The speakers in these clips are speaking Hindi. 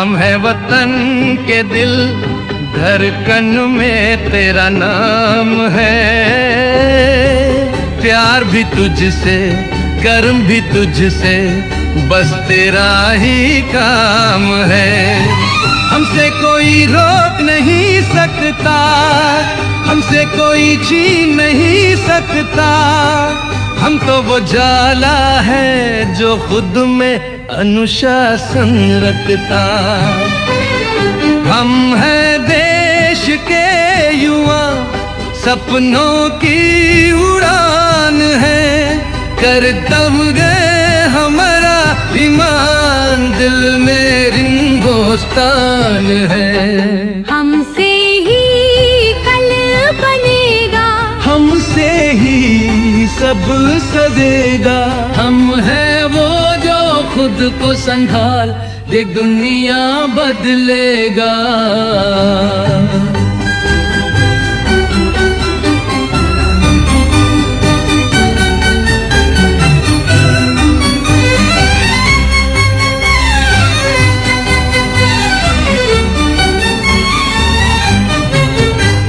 हम है वतन के दिल, धड़कन में तेरा नाम है। प्यार भी तुझसे, कर्म भी तुझसे, बस तेरा ही काम है। हमसे कोई रोक नहीं सकता, हमसे कोई छीन नहीं सकता। हम तो वो जाला है जो खुद में अनुशासन रखता। हम हैं देश के युवा, सपनों की उड़ान है। कर्तव्य हमारा ईमान, दिल में हिंदुस्तान है। हमसे ही कल बनेगा, हमसे ही सब सजेगा। हम हैं वो जो खुद को संभाल दे, दुनिया बदलेगा।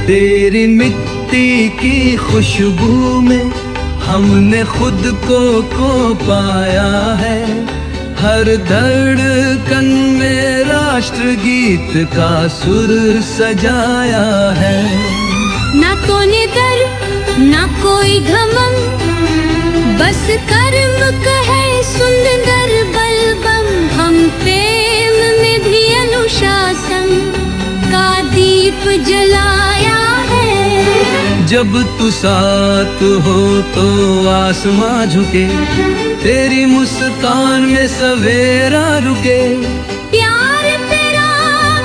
तेरी मिट्टी की खुशबू में हमने खुद को पाया है। हर धड़कन में राष्ट्रगीत का सुर सजाया है। ना तो निडर ना कोई घमंड, बस कर्म कहे सुंदर बलबम। हम प्रेम में भी अनुशासन का दीप जलाया है। जब तू साथ हो तो आसमां झुके, तेरी मुस्कान में सवेरा रुके। प्यार तेरा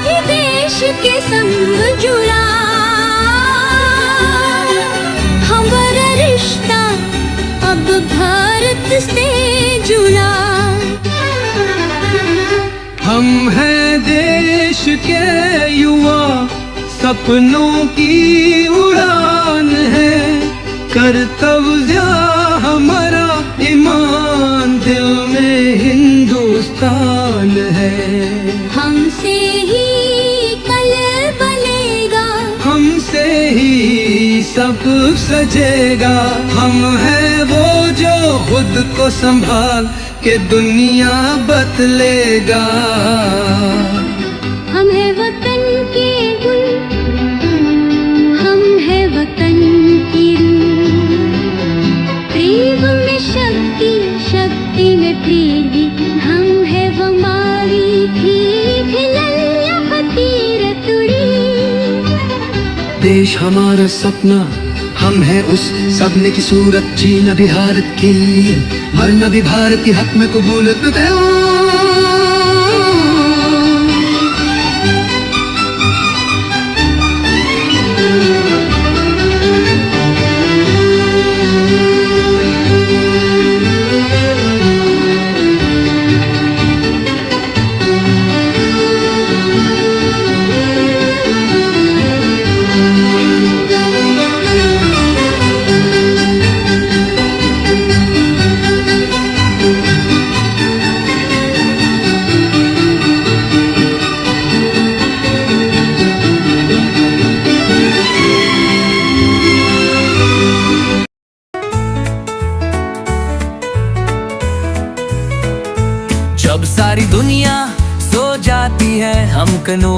भी देश के संग जुड़ा, हमारा रिश्ता अब भारत से जुड़ा। हम हैं देश के युवा, सपनों की उड़ान है। कर्तव्य हमारा ईमान, दिल में हिंदुस्तान है। हमसे ही कल बनेगा, हमसे ही सब सजेगा। हम हैं वो जो खुद को संभाल के दुनिया बदलेगा। हम है वतन के गुल, हम है वतन की रूह। प्रेम में शक्ति, शक्ति में प्रेमी, हम है हमारी देश हमारा सपना, हम हैं उस सपने की सूरत। जीना भी भारत के लिए, मरना भी भारत के हक में कबूल। जब सारी दुनिया सो जाती है, हम कनो